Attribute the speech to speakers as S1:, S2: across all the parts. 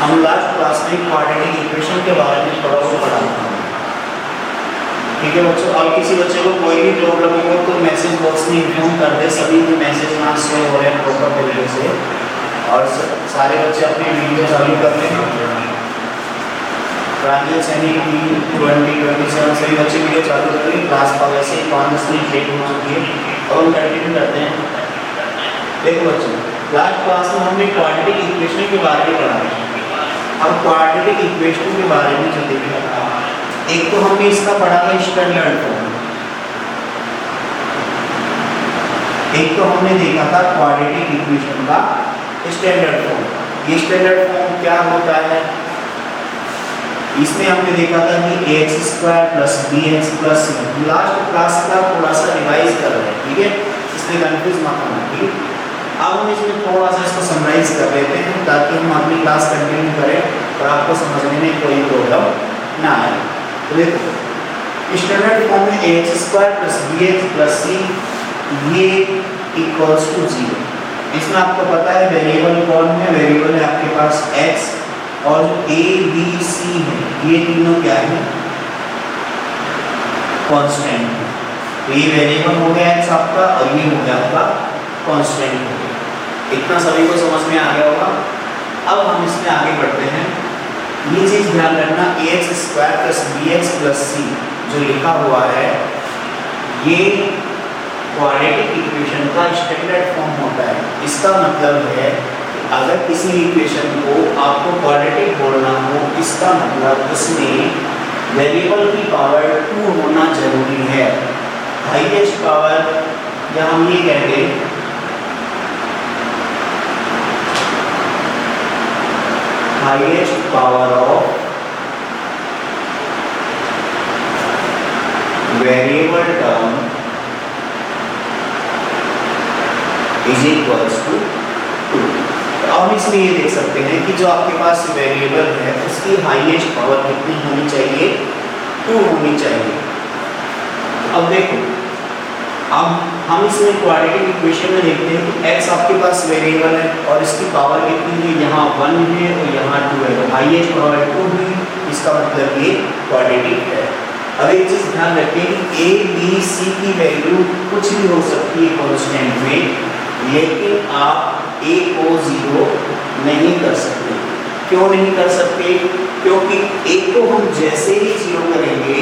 S1: हम last class में quadratic equation के बारे में थोड़ा सा पढ़ा था। ठीक है बच्चों, अब किसी बच्चे को कोई भी प्रॉब्लम हो तो मैसेज बॉक्स में इन्फॉर्म कर दे। सभी के मैसेज यहाँ शो हो रहे हैं प्रॉपर तरीके से, और सारे बच्चे अपनी वीडियो चालू कर लें। प्रांजल सैनी 2027 सभी बच्चे वीडियो चालू कर लें। क्लास का वैसे ही 5-10 मिनट लेट हो चुकी है और हम कंटिन्यू करते हैं। देखो बच्चों, लास्ट क्लास में हमने क्वाड्रेटिक इक्वेशन के बारे में पढ़ा। अब क्वाड्रेटिक इक्वेशन के बारे में जो देखा था, एक तो हमने इसका पढ़ा था स्टैंडर्ड फॉर्म, एक तो हमने देखा था क्वाड्रेटिक इक्वेशन का स्टैंडर्ड फॉर्म। ये स्टैंडर्ड फॉर्म क्या होता है, इसमें हमने देखा था कि ax² + bx + c। Last class का थोड़ा सा रिवाइज कर रहे हैं, ठीक है, इसलिए कंफ्यूज मत होना। ठीक, अब हम इसमें थोड़ा सा इसको समराइज कर लेते हैं ताकि हम अपनी क्लास कंटिन्यू करें और आपको समझने में कोई प्रॉब्लम ना आए। तो देखो, स्टैंडर्ड फॉर्म में ax² + bx + c ये = 0। इसमें आपको पता है वेरिएबल कौन है, वेरिएबल है आपके पास x, और जो a b c है ये तीनों क्या है, कांस्टेंट है। तो ये वेरिएबल हो गया x आपका और ये हो गया आपका कांस्टेंट हो गया। इतना सभी को समझ में आ गया होगा। अब हम इसमें आगे बढ़ते हैं। ये चीज ध्यान रखना, ax² + bx + c जो लिखा हुआ है ये क्वाड्रेटिक इक्वेशन का स्टैंडर्ड फॉर्म होता है। इसका मतलब है अगर किसी इक्वेशन को आपको क्वाड्रेटिक बोलना हो, इसका मतलब उसमें वेरिएबल की पावर 2 होना जरूरी है। हाईएस्ट पावर, या हम ये कहेंगे highest power of variable term = 2। हम इसमें ये देख सकते हैं कि जो आपके पास वेरिएबल है उसकी हाईएस्ट पावर कितनी होनी चाहिए, 2 होनी चाहिए। अब देखो, अब हम इसमें क्वाड्रेटिक इक्वेशन में देखते हैं कि x आपके पास वेरिएबल है और इसकी पावर कितनी है, यहाँ 1 है और यहाँ 2 है, तो हाईएस्ट पावर 2 हुई। इसका मतलब ये क्वाड्रेटिक है। अब एक चीज ध्यान रखें कि a b c की वैल्यू कुछ भी हो सकती है कांस्टेंट में, लेकिन आप a को 0 नहीं कर सकते। क्यों नहीं कर सकते? क्योंकि a को हम जैसे ही 0 करेंगे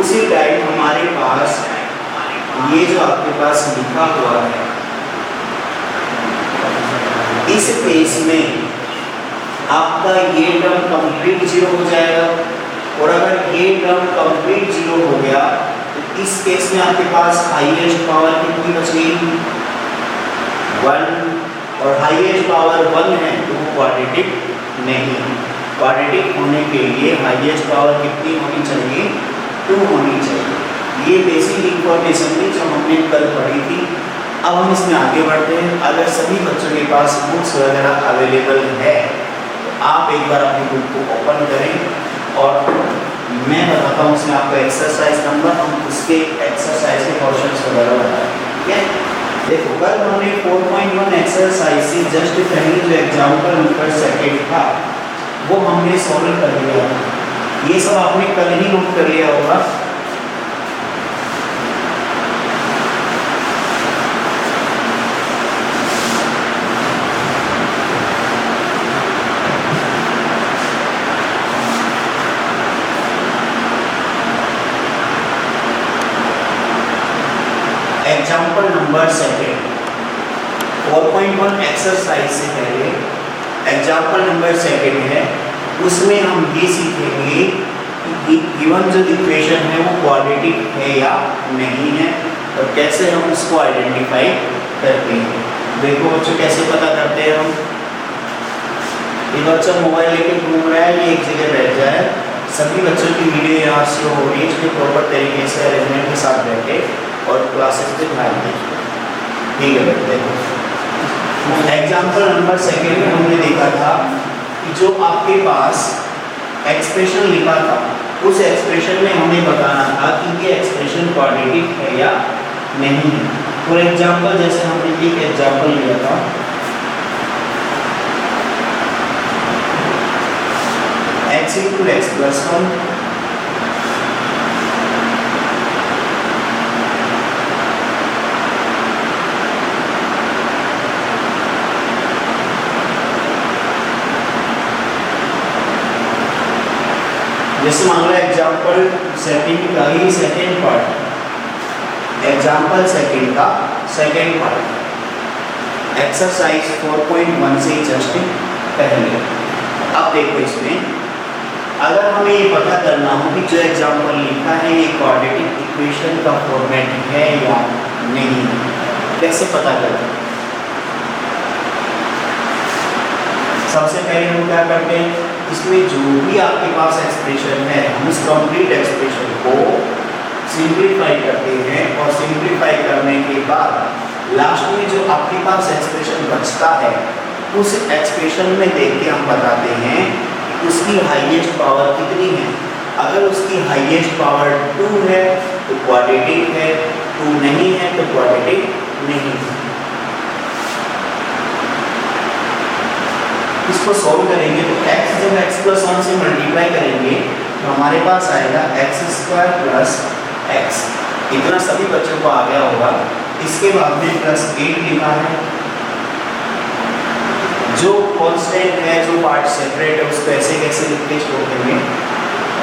S1: उसी टाइम हमारे पास ये जो आपके पास लिखा हुआ है इस केस में आपका ये टर्म कंप्लीट 0 हो जाएगा, और अगर ये टर्म कंप्लीट 0 हो गया तो इस केस में आपके पास हाईएस्ट पावर कितनी बचेगी, 1, और हाईएस्ट पावर 1 है तो वो क्वाड्रेटिक नहीं है। क्वाड्रेटिक होने के लिए हाईएस्ट पावर कितनी होनी चाहिए, 2 होनी चाहिए। ये बेसिक इंफॉर्मेशन थी जो हमने कल पढ़ी थी। अब हम इसमें आगे बढ़ते हैं। अगर सभी बच्चों के पास बुक्स वगैरह अवेलेबल है तो आप एक बार अपनी बुक को ओपन करें और मैं बताता हूँ उसमें आपका एक्सरसाइज नंबर, हम उसके एक्सरसाइज के क्वेश्चंस वगैरह बताएं। ठीक है, देखो कल हमने 4.1 एक्सरसाइज से जस्ट पहले जो एग्जाम्पल नंबर 2 था वो हमने सॉल्व कर लिया। ये सब आपने कल ही नोट कर लिया होगा। एग्जाम्पल नंबर 2 4.1 एक्सरसाइज से पहले एग्जाम्पल नंबर 2 है, उसमें हम ये सीखेंगे कि गिवन जो इक्वेशन है वो क्वाड्रेटिक है या नहीं है और कैसे हम उसको आइडेंटिफाई करते हैं। देखो बच्चों कैसे पता करते हैं हम। ये बच्चा मोबाइल लेके घूम रहा है, ये एक जगह बैठ जाए, सभी बच्चों की वीडियो यहाँ से हो रही है, इसलिए प्रॉपर तरीके से अरेंजमेंट के साथ बैठे और क्लासेस पे ध्यान दीजिए। ठीक है, देखो एग्जाम्पल नंबर 2 में हमने देखा था कि जो आपके पास एक्सप्रेशन लिखा था उस एक्सप्रेशन में हमें बताना था कि ये एक्सप्रेशन क्वाड्रेटिक है या नहीं है। फॉर एग्जाम्पल जैसे हमने एक एग्जाम्पल लिया था x इंटू एक्स प्लस 1 जैसे मान लो एग्जाम्पल सेकंड का ही सेकंड पार्ट, एग्जाम्पल सेकंड का सेकंड पार्ट एक्सरसाइज 4.1 से जस्ट पहले। अब देखो इसमें अगर हमें ये पता करना हो कि जो एग्जाम्पल लिखा है ये क्वाड्रेटिक इक्वेशन का फॉर्मेट है या नहीं, कैसे पता करें? सबसे पहले हम क्या करते हैं, इसमें जो भी आपके पास एक्सप्रेशन है हम उस कंप्लीट एक्सप्रेशन को सिंप्लीफाई करते हैं और सिंप्लीफाई करने के बाद लास्ट में जो आपके पास एक्सप्रेशन बचता है उस एक्सप्रेशन में देख के हम बताते हैं उसकी हाईएस्ट पावर कितनी है। अगर उसकी हाईएस्ट पावर 2 है तो क्वाड्रेटिक है, 2 नहीं है तो क्वाड्रेटिक नहीं है। इसको सॉल्व करेंगे तो x जब x प्लस 1 से मल्टीप्लाई करेंगे तो हमारे पास आएगा x स्क्वायर प्लस x। इतना सभी बच्चों को आ गया होगा। इसके बाद में प्लस 8 लिखा है, जो कांस्टेंट है, जो पार्ट सेपरेट है उसको ऐसे कैसे लिखते हैं।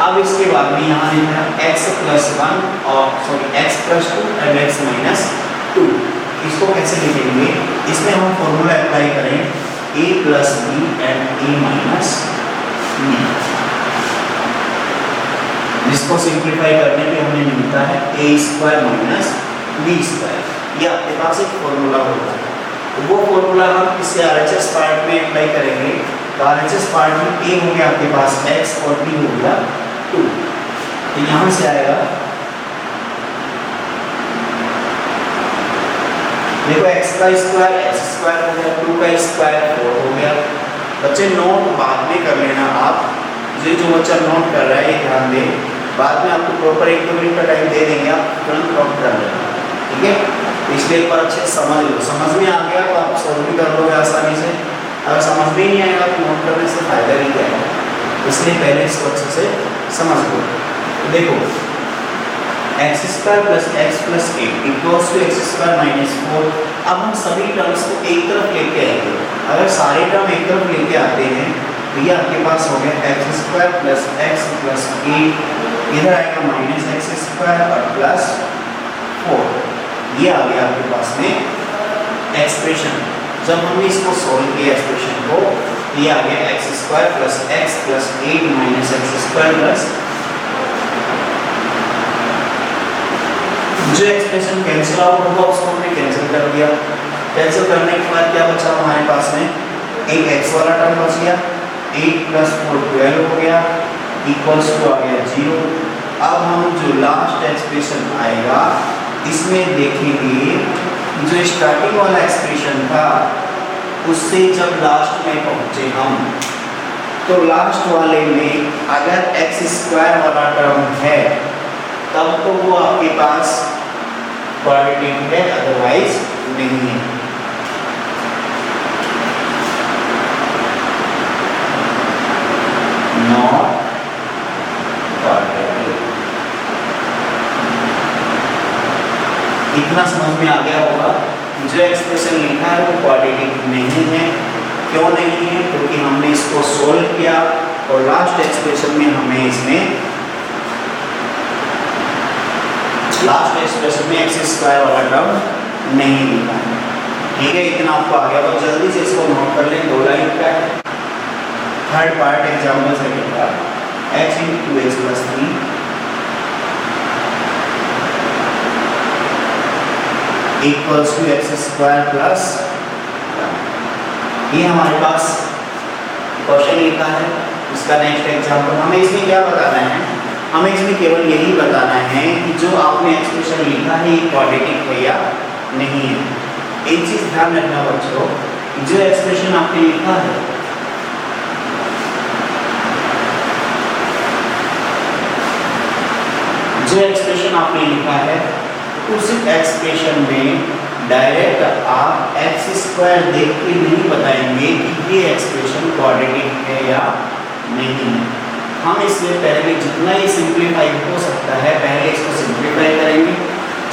S1: अब इसके बाद में यहाँ लिखा है x प्लस 1 और sorry x plus 2 and x minus 2। इसको कैसे लिखेंगे, इसमें हम फॉर्मूला अप्लाई करें a plus B and a minus B, जिसको सिंप्लीफाई करने पे हमें मिलता है a square minus B square. ये आपके पास एक फॉर्मूला होता है, तो वो फॉर्मूला हम इस RHS पार्ट में अप्लाई करेंगे। तो RHS पार्ट में a हो गया आपके पास x और b हो गया 2। तो यहाँ से आएगा देखो x का स्क्वायर x स्क्वायर हो गया, 2 का स्क्वायर 4 हो गया। बच्चे नोट बाद में कर लेना आप, जो बच्चा नोट कर रहा है ये ध्यान दें, बाद में आपको प्रॉपर 1-2 मिनट का टाइम दे देंगे, आप तुरंत नोट कर लेना, ठीक है। इसलिए एक बार अच्छे समझ लो, समझ में आ गया तो आप सॉल्व भी कर लोगे आसानी से। अगर समझ में नहीं आएगा तो नोट करने से फायदा नहीं क्या है, इसलिए पहले इसको अच्छे से समझ लो। तो देखो x square plus x plus 8 equals to x square minus 4। अब हम सभी टर्म्स को एक तरफ लेके आएंगे। अगर सारे टर्म एक तरफ लेके आते हैं तो ये आपके पास हो गया x square plus x plus 8, इधर आएगा माइनस x स्क्वायर और प्लस 4। ये आ गया आपके पास में एक्सप्रेशन। जब हमने इसको सॉल्व किया एक्सप्रेशन को, ये आ गया x square plus x plus 8 minus x square plus, जो एक्सप्रेशन कैंसिल आउट होगा उसको हमने कैंसिल कर दिया। कैंसिल करने के बाद क्या बचा हमारे पास में, एक x वाला टर्म बच गया, 8 प्लस 4 12 हो गया, इक्वल्स टू आ गया 0। अब हम जो लास्ट एक्सप्रेशन आएगा इसमें देखेंगे जो स्टार्टिंग वाला एक्सप्रेशन था उससे जब लास्ट में पहुंचे हम, तो लास्ट वाले में अगर x स्क्वायर वाला टर्म है तब तो वो आपके पास क्वाड्रेटिक है, अदरवाइज नहीं है। Not quadratic. इतना समझ में आ गया होगा। जो एक्सप्रेशन लिखा है वो क्वाड्रेटिक नहीं है। क्यों नहीं है? क्योंकि हमने इसको सोल्व किया और लास्ट एक्सप्रेशन में हमें इसमें लास्ट एक्सप्रेशन में x स्क्वायर वाला टर्म नहीं लिखा है, ठीक है। इतना आपको आ गया, तो जल्दी से इसको नोट कर लें। 2 लाइन का है, थर्ड पार्ट एग्जाम्पल सेकंड का, x into 2x plus 3 equals to x square plus, ये हमारे पास क्वेश्चन लिखा है। इसका नेक्स्ट एग्जाम्पल हमें इसमें क्या बताना है, हमें इसमें केवल यही बताना है कि जो आपने एक्सप्रेशन लिखा है ये क्वाड्रेटिक है या नहीं है। एक चीज ध्यान रखना बच्चों, जो एक्सप्रेशन आपने लिखा है उस एक्सप्रेशन में डायरेक्ट आप x स्क्वायर देख के नहीं बताएंगे कि ये एक्सप्रेशन क्वाड्रेटिक है या नहीं है। हम इसमें पहले जितना ही सिंप्लीफाई हो सकता है पहले इसको सिंप्लीफाई करेंगे।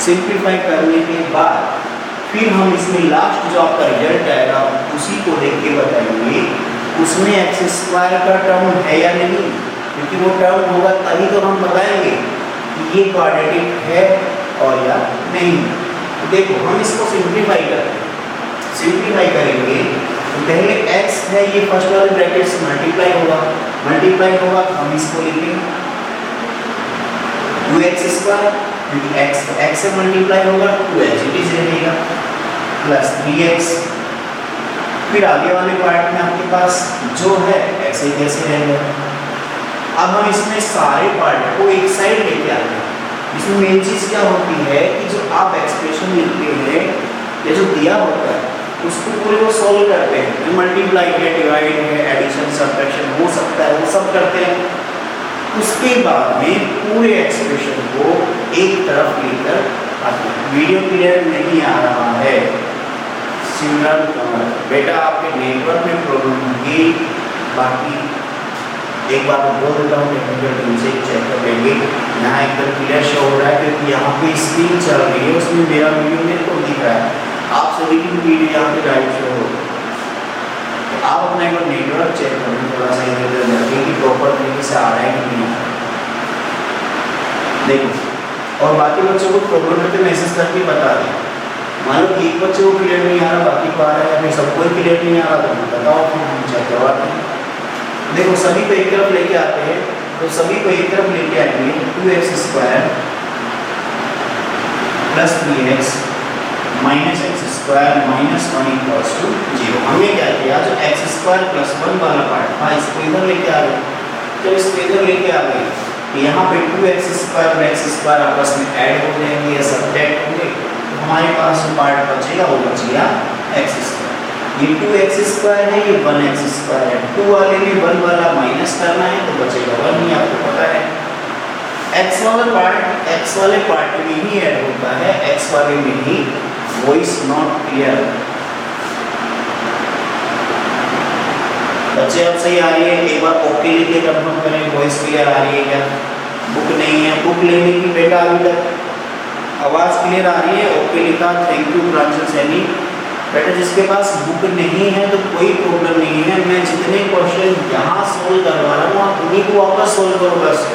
S1: सिंप्लीफाई करने के बाद फिर हम इसमें लास्ट जो आपका रिजल्ट आएगा उसी को देख के बताएंगे उसमें एक्स स्क्वायर का टर्म है या नहीं, क्योंकि वो टर्म होगा तभी तो हम बताएंगे कि ये क्वाड्रेटिक है और या नहीं। तो देखो हम इसको सिंप्लीफाई करेंगे तो पहले x है ये फर्स्ट वाले ब्रैकेट से मल्टीप्लाई होगा तो हम इसको लिखेंगे 2x², क्योंकि x से मल्टीप्लाई होगा 2x रहेगा प्लस 3x। फिर आगे वाले पार्ट में आपके पास जो है ऐसे कैसे रहेगा। अब हम इसमें सारे पार्ट को एक साइड लेके आते हैं। इसमें मेन चीज़ क्या होती है कि जो आप एक्सप्रेशन लिखते हैं या जो दिया होता है उसको पूरे को सॉल्व करते हैं। जो मल्टीप्लाई है, डिवाइड है, एडिशन, सब्ट्रैक्शन हो सकता है वो सब करते हैं। उसके बाद में पूरे एक्सप्रेशन को एक तरफ लेकर आते हैं। वीडियो क्लियर नहीं आ रहा है सिमरन कमर बेटा, आपके नेटवर्क में प्रॉब्लम होगी। बाकी एक बार मैं बोल देता हूँ टेक्निकल टीम से चेक कर लेंगे। यहाँ एकदम क्लियर शो हो रहा है क्योंकि यहाँ पे स्क्रीन चल रही है, उसमें मेरा वीडियो मेरे को दिख रहा है, आप सभी की वीडियो यहाँ पे लाइव शो हो। तो आप अपना एक बार नेटवर्क चेक करें थोड़ा सा इधर उधर जाके कि प्रॉपर तरीके से आ रहा है कि नहीं। देखो और बाकी बच्चों को प्रॉब्लम है तो मैसेज करके बता दें। मान लो एक बच्चे को क्लियर नहीं आ रहा, बाकी को आ रहा है, या फिर सबको क्लियर नहीं आ रहा तो बताओ फिर हम चेक करवाते हैं। देखो सभी को एक तरफ लेके आते हैं तो सभी को एक तरफ लेके आएंगे 2x² plus 3x minus x² minus 1 equals to 0। हमने क्या किया जो x² प्लस 1 वाला पार्ट था इसको इधर लेके आ गए। जब इसको इधर लेके आ गए तो यहाँ पे 2x² और x² आपस में ऐड हो जाएंगे या सब्ट्रैक्ट होंगे तो हमारे पास जो पार्ट बचेगा वो बचेगा x²। ये 2x² है, ये 1x² है। 2 वाले में 1 वाला माइनस करना है तो बचेगा 1 ही, आपको पता है। x वाले पार्ट में ही ऐड होता है, x वाले में ही। वॉइस नॉट क्लियर बच्चे अब सही आ रही है? एक बार ओके लिख के कंफर्म करें वॉइस क्लियर आ रही है क्या। बुक नहीं है, बुक लेने की बेटा अभी तक आवाज़ क्लियर आ रही है? ओके लिखा, थैंक यू ब्रांचेस सैनी। बेटा जिसके पास बुक नहीं है तो कोई प्रॉब्लम नहीं है, मैं जितने क्वेश्चन यहाँ सोल्व करवा रहा हूँ आप उन्हीं को वापस सोल्व करो बस,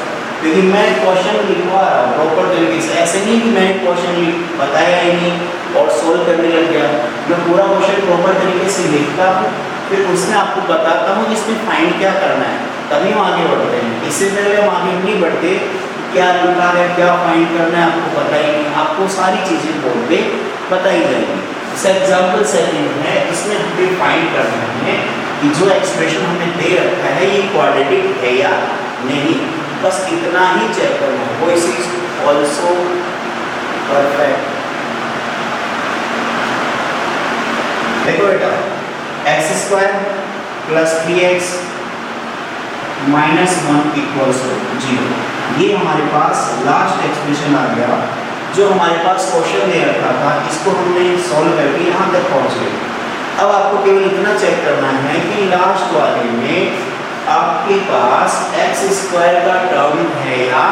S1: क्योंकि मैं क्वेश्चन लिखवा रहा हूँ प्रॉपर तरीके से। ऐसे नहीं कि मैंने क्वेश्चन बताया ही नहीं और सोल्व करने लग गया। मैं पूरा क्वेश्चन प्रॉपर तरीके से लिखता हूँ, फिर उसमें आपको बताता हूँ कि इसमें फाइंड क्या करना है, तभी हम आगे बढ़ते हैं। इससे पहले हम आगे नहीं बढ़ते, क्या लिखा है क्या फाइंड करना है आपको पता ही नहीं, आपको सारी चीज़ें बोल के बताई जाएगी। एग्जाम्पल सेकंड है, इसमें हमें फाइंड करना है कि जो एक्सप्रेशन हमें दे रखा है ये क्वाड्रेटिक है या नहीं, बस इतना ही चेक करना है। Voice is also perfect. देखो बेटा x² plus 3x minus 1 equals to 0, ये हमारे पास लास्ट एक्सप्रेशन आ गया जो हमारे पास क्वेश्चन दे रखा था। इसको हमने सॉल्व करके यहाँ तक पहुँच गए। अब आपको केवल इतना चेक करना है कि लास्ट वाले में आपके पास x² का टर्म है या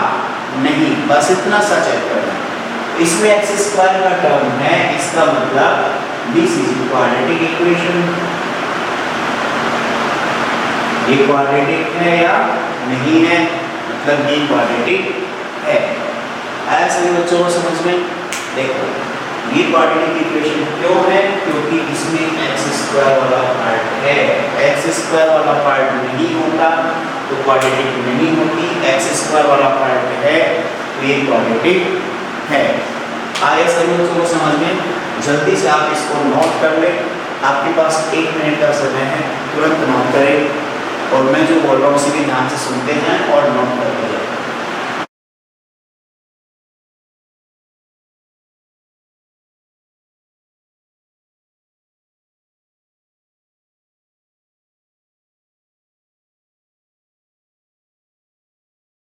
S1: नहीं, बस इतना सा चेक करना है। इसमें x² का टर्म है, इसका मतलब दिस इज क्वाड्रेटिक इक्वेशन। ये क्वाड्रेटिक है या नहीं है, मतलब ये क्वाड्रेटिक है। आया सभी बच्चों को समझ में? देखो ये क्वाड्रेटिक इक्वेशन क्यों है, क्योंकि इसमें x² वाला पार्ट है। x² वाला पार्ट नहीं होता तो क्वाड्रेटिक नहीं होती, x² वाला पार्ट है तो ये क्वाड्रेटिक है। आया सभी बच्चों को समझ में? जल्दी से आप इसको नोट कर लें, आपके पास 1 मिनट का समय है, तुरंत नोट करें और मैं जो बोल रहा हूँ उसी के ध्यान से सुनते हैं और नोट करते हैं।